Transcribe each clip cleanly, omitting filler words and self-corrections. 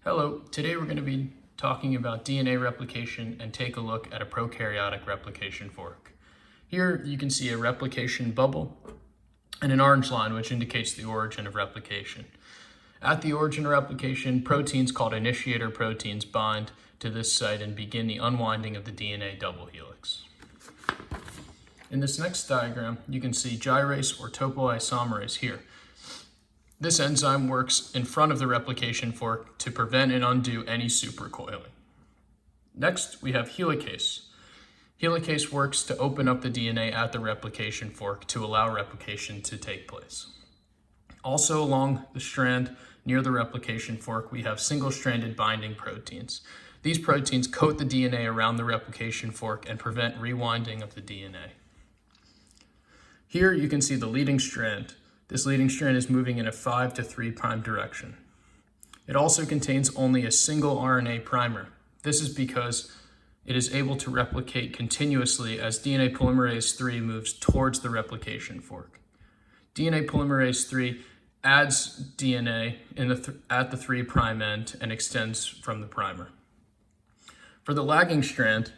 Hello, today we're going to be talking about DNA replication and take a look at a prokaryotic replication fork. Here you can see a replication bubble and an orange line which indicates the origin of replication. At the origin of replication, proteins called initiator proteins bind to this site and begin the unwinding of the DNA double helix. In this next diagram, you can see gyrase or topoisomerase here. This enzyme works in front of the replication fork to prevent and undo any supercoiling. Next, we have helicase. Helicase works to open up the DNA at the replication fork to allow replication to take place. Also along the strand near the replication fork, we have single-stranded binding proteins. These proteins coat the DNA around the replication fork and prevent rewinding of the DNA. Here you can see the leading strand. This leading strand is moving in a 5' to 3' direction. It also contains only a single RNA primer. This is because it is able to replicate continuously as DNA polymerase III moves towards the replication fork. DNA polymerase III adds DNA at the 3' end and extends from the primer. For the lagging strand,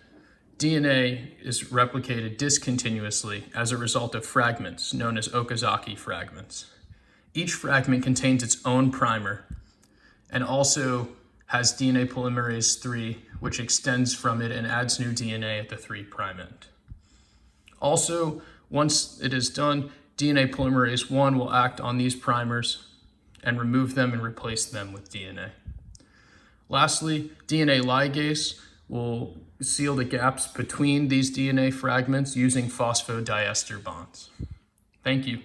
DNA is replicated discontinuously as a result of fragments known as Okazaki fragments. Each fragment contains its own primer and also has DNA polymerase III, which extends from it and adds new DNA at the 3' end. Also, once it is done, DNA polymerase I will act on these primers and remove them and replace them with DNA. Lastly, DNA ligase will seal the gaps between these DNA fragments using phosphodiester bonds. Thank you.